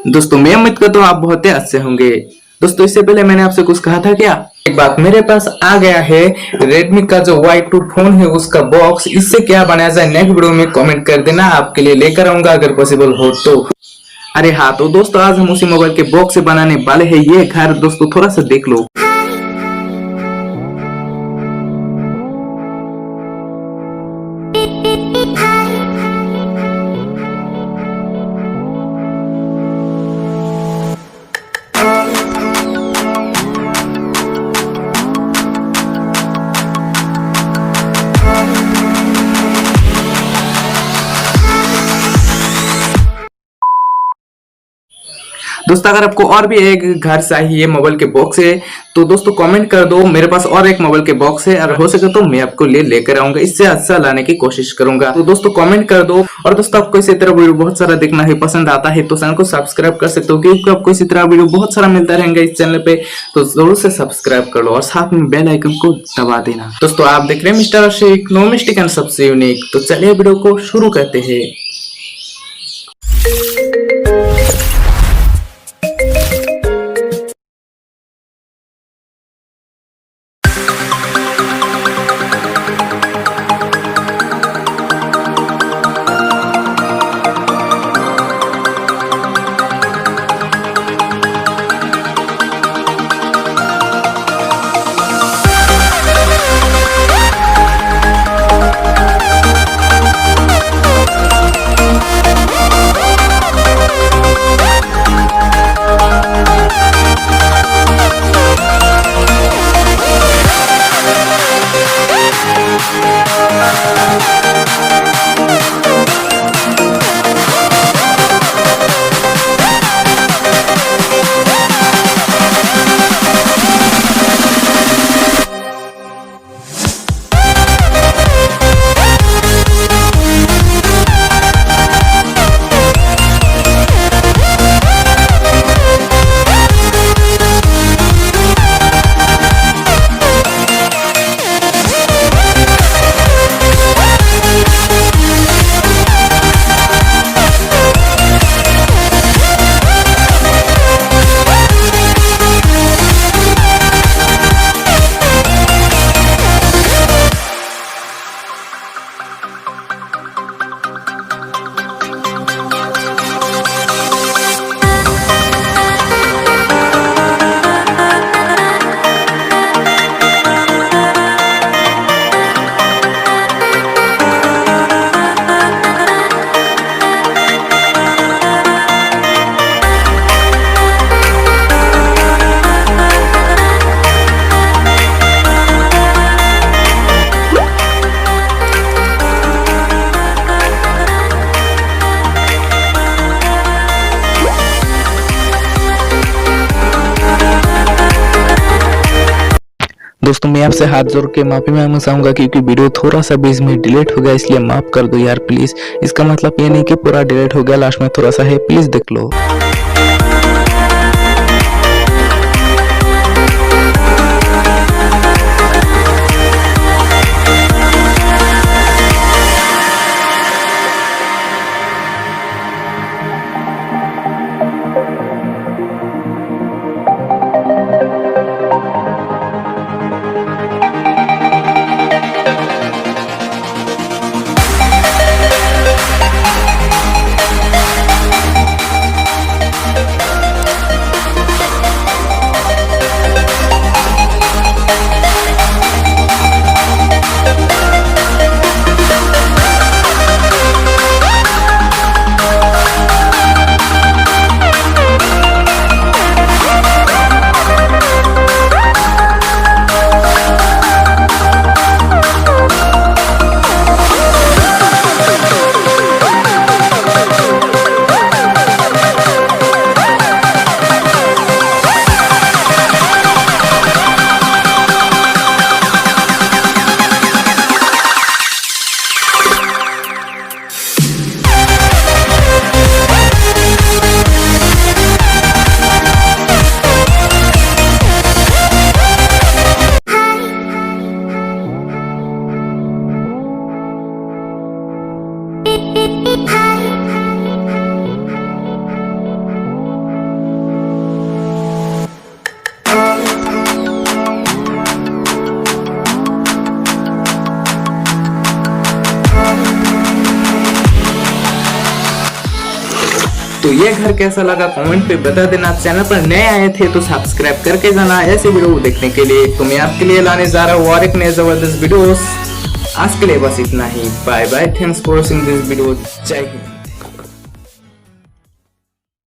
दोस्तों मैं उम्मीद करता हूँ आप बहुत ही अच्छे होंगे। दोस्तों इससे पहले मैंने आपसे कुछ कहा था क्या, एक बात, मेरे पास आ गया है Redmi का जो Y2 फोन है उसका बॉक्स। इससे क्या बनाया जाए नेक्स्ट वीडियो में कमेंट कर देना, आपके लिए लेकर आऊंगा अगर पॉसिबल हो तो। अरे हाँ, तो दोस्तों आज हम उसी मोबाइल के बॉक्स से बनाने वाले हैं ये घर। दोस्तों थोड़ा सा देख लो। दोस्तों अगर आपको और भी एक घर चाहिए मोबाइल के बॉक्स है तो दोस्तों कमेंट कर दो। मेरे पास और एक मोबाइल के बॉक्स है, अगर हो सके तो मैं आपको लेकर आऊंगा, इससे अच्छा लाने की कोशिश करूंगा। तो दोस्तों कमेंट कर दो। और दोस्तों आपको इसी तरह वीडियो बहुत सारा देखना है, पसंद आता है तो चैनल को सब्सक्राइब कर सकते हो, क्योंकि आपको इसी तरह वीडियो बहुत सारा मिलता रहेगा इस चैनल पे। तो जरूर से सब्सक्राइब कर लो और साथ में बेल आइकन को दबा देना। दोस्तों आप देख रहे हैं mister Ashiq, no mistake and सबसे यूनिक। तो चलिए वीडियो को शुरू करते हैं। दोस्तों मैं आपसे हाथ जोड़ के माफी मांगना चाहूंगा, क्योंकि वीडियो थोड़ा सा बीच में डिलीट हो गया, इसलिए माफ कर दो यार प्लीज। इसका मतलब ये नहीं कि पूरा डिलीट हो गया, लास्ट में थोड़ा सा है, प्लीज देख लो। तो ये घर कैसा लगा कमेंट पे बता देना। चैनल पर नए आए थे तो सब्सक्राइब करके जाना ऐसे वीडियो देखने के लिए। तो मैं आपके लिए लाने जा रहा हूँ और एक नए जबरदस्त वीडियोस। आज के लिए बस इतना ही। Bye bye, thanks for watching this video. जय हिंद।